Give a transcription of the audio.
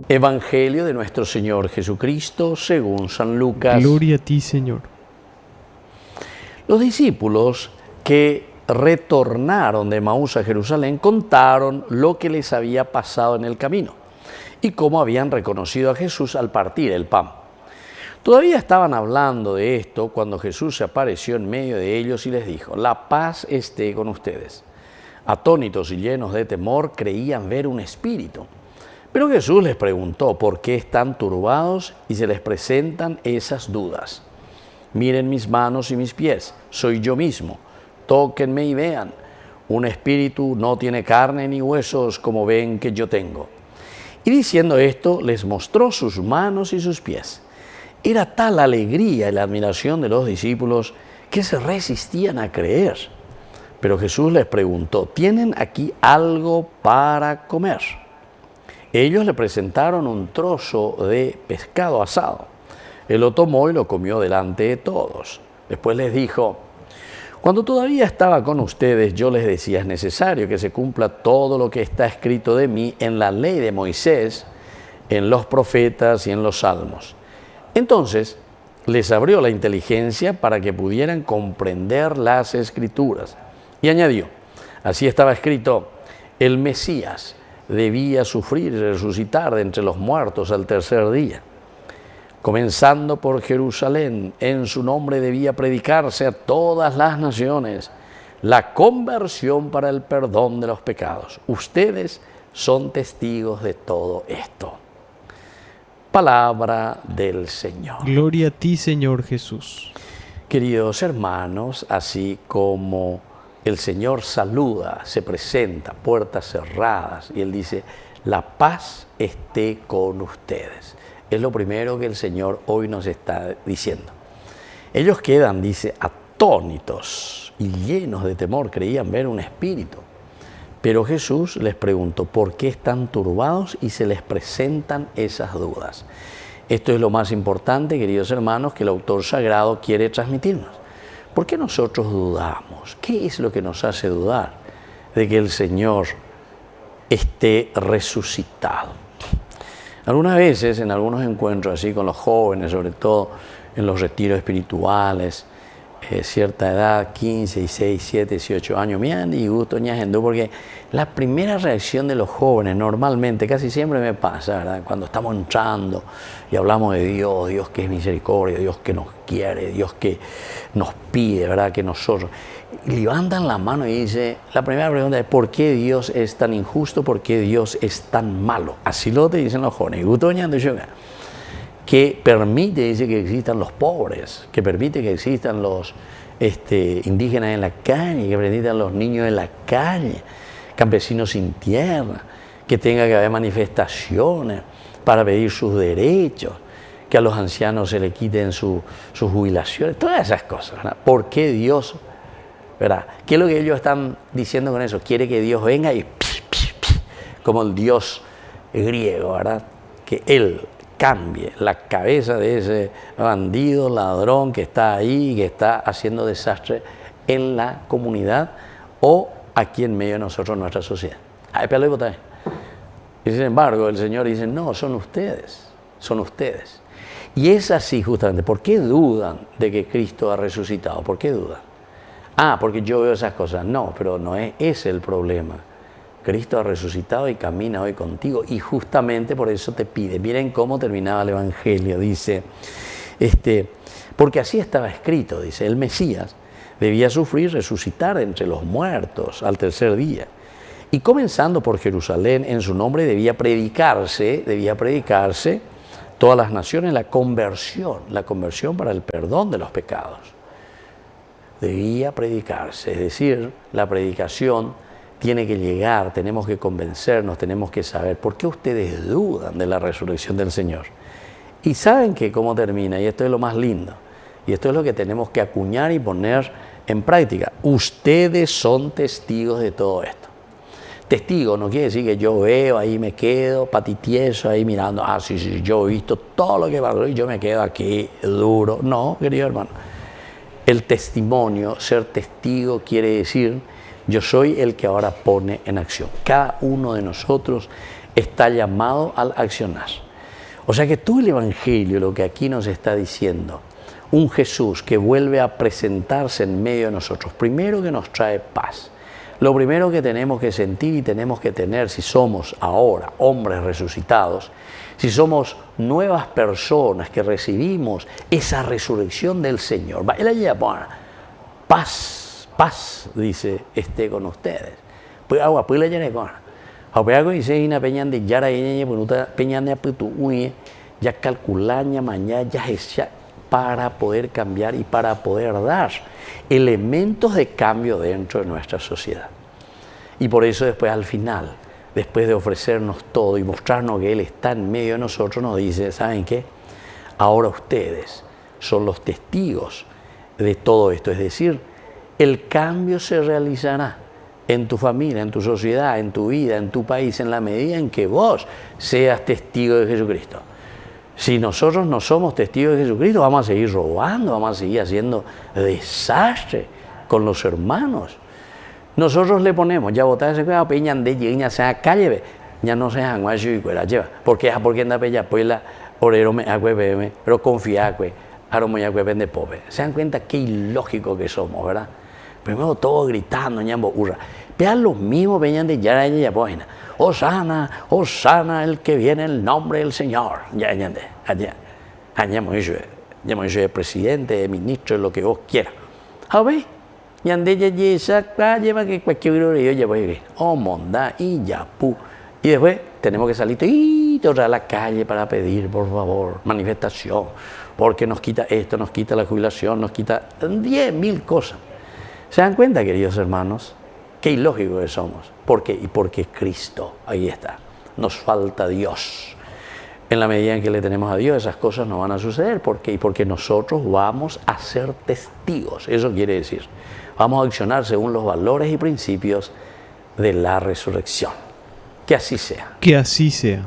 Evangelio de nuestro Señor Jesucristo según San Lucas. Gloria a ti, Señor. Los discípulos que retornaron de Emaús a Jerusalén contaron lo que les había pasado en el camino y cómo habían reconocido a Jesús al partir el pan. Todavía estaban hablando de esto cuando Jesús se apareció en medio de ellos y les dijo: «La paz esté con ustedes». Atónitos y llenos de temor creían ver un espíritu. Pero Jesús les preguntó: ¿por qué están turbados y se les presentan esas dudas? Miren mis manos y mis pies, soy yo mismo. Tóquenme y vean. Un espíritu no tiene carne ni huesos como ven que yo tengo. Y diciendo esto, les mostró sus manos y sus pies. Era tal la alegría y la admiración de los discípulos que se resistían a creer. Pero Jesús les preguntó: ¿tienen aquí algo para comer? Ellos le presentaron un trozo de pescado asado. Él lo tomó y lo comió delante de todos. Después les dijo: cuando todavía estaba con ustedes, yo les decía: es necesario que se cumpla todo lo que está escrito de mí en la ley de Moisés, en los profetas y en los salmos. Entonces les abrió la inteligencia para que pudieran comprender las Escrituras. Y añadió: así estaba escrito, el Mesías debía sufrir y resucitar de entre los muertos al tercer día. Comenzando por Jerusalén, en su nombre debía predicarse a todas las naciones la conversión para el perdón de los pecados. Ustedes son testigos de todo esto. Palabra del Señor. Gloria a ti, Señor Jesús. Queridos hermanos, así como el Señor saluda, se presenta, puertas cerradas, y Él dice: la paz esté con ustedes. Es lo primero que el Señor hoy nos está diciendo. Ellos quedan, dice, atónitos y llenos de temor, creían ver un espíritu. Pero Jesús les preguntó: ¿por qué están turbados? Y se les presentan esas dudas. Esto es lo más importante, queridos hermanos, que el autor sagrado quiere transmitirnos. ¿Por qué nosotros dudamos? ¿Qué es lo que nos hace dudar de que el Señor esté resucitado? Algunas veces, en algunos encuentros así con los jóvenes, sobre todo en los retiros espirituales, cierta edad, 15, 16, 17, 18 años, me han disgusto ñajendo, porque la primera reacción de los jóvenes normalmente, casi siempre me pasa, ¿verdad? Cuando estamos entrando y hablamos de Dios, Dios que es misericordia, Dios que nos quiere, Dios que nos pide, ¿verdad? Que nosotros levantan la mano y dice, la primera pregunta es: ¿por qué Dios es tan injusto? ¿Por qué Dios es tan malo? Así lo te dicen los jóvenes. Que permite, dice, que existan los pobres, que permite que existan los indígenas en la calle, que permitan los niños en la calle, campesinos sin tierra, que tenga que haber manifestaciones para pedir sus derechos, que a los ancianos se les quiten sus jubilaciones, todas esas cosas, ¿verdad? ¿Por qué Dios, verdad? ¿Qué es lo que ellos están diciendo con eso? Quiere que Dios venga y como el Dios griego, ¿verdad? Que Él cambie la cabeza de ese bandido, ladrón que está ahí, que está haciendo desastre en la comunidad o aquí en medio de nosotros, nuestra sociedad. Y sin embargo, el Señor dice: no, son ustedes, son ustedes. Y es así justamente. ¿Por qué dudan de que Cristo ha resucitado? ¿Por qué dudan? Porque yo veo esas cosas. No, pero no es ese el problema. Cristo ha resucitado y camina hoy contigo, y justamente por eso te pide. Miren cómo terminaba el Evangelio, dice, porque así estaba escrito, dice, el Mesías debía sufrir, resucitar entre los muertos al tercer día. Y comenzando por Jerusalén, en su nombre debía predicarse todas las naciones la conversión para el perdón de los pecados. Debía predicarse, es decir, la predicación tiene que llegar, tenemos que convencernos, tenemos que saber por qué ustedes dudan de la resurrección del Señor. Y saben que cómo termina, y esto es lo más lindo, y esto es lo que tenemos que acuñar y poner en práctica. Ustedes son testigos de todo esto. Testigo no quiere decir que yo veo, ahí me quedo, patitieso, ahí mirando, sí, yo he visto todo lo que pasó y yo me quedo aquí duro. No, querido hermano. El testimonio, ser testigo, quiere decir: yo soy el que ahora pone en acción. Cada uno de nosotros está llamado al accionar. O sea que todo el Evangelio, lo que aquí nos está diciendo, un Jesús que vuelve a presentarse en medio de nosotros, primero que nos trae paz. Lo primero que tenemos que sentir y tenemos que tener, si somos ahora hombres resucitados, si somos nuevas personas que recibimos esa resurrección del Señor, paz, paz, dice, esté con ustedes. Pues agua, pues la llené con. Ahora dice ina peñan de yara y peñan de putu ya calculaña mañana ya es para poder cambiar y para poder dar elementos de cambio dentro de nuestra sociedad. Y por eso después al final, después de ofrecernos todo y mostrarnos que Él está en medio de nosotros, nos dice, ¿saben qué? Ahora ustedes son los testigos de todo esto. Es decir, el cambio se realizará en tu familia, en tu sociedad, en tu vida, en tu país, en la medida en que vos seas testigo de Jesucristo. Si nosotros no somos testigos de Jesucristo, vamos a seguir robando, vamos a seguir haciendo desastre con los hermanos. Nosotros le ponemos, ya votar ese cuidado, peñan de lleguiña sea calle, ya no sean guayo y cuera lleva, porque anda pella, pues la orero me agüe, pero confía que aromo ya de pobre. Se dan cuenta qué ilógico que somos, ¿verdad? Primero todo gritando, ñambo, hurra. Vean los mismos, venían de ya boina. Osana, Osana, el que viene en el nombre del Señor. Ya, llamo yo presidente, ministro, lo que vos quieras. A ver, ya esa lleva que cualquier yo llevo ahí. Oh, monda, y ya, pu. Y después tenemos que salir a la calle para pedir, por favor, manifestación, porque nos quita esto, nos quita la jubilación, nos quita 10.000 cosas. ¿Se dan cuenta, queridos hermanos? Qué ilógico que somos. ¿Por qué? Y porque Cristo, ahí está, nos falta Dios. En la medida en que le tenemos a Dios, esas cosas no van a suceder. ¿Por qué? Y porque nosotros vamos a ser testigos. Eso quiere decir, vamos a accionar según los valores y principios de la resurrección. Que así sea. Que así sea.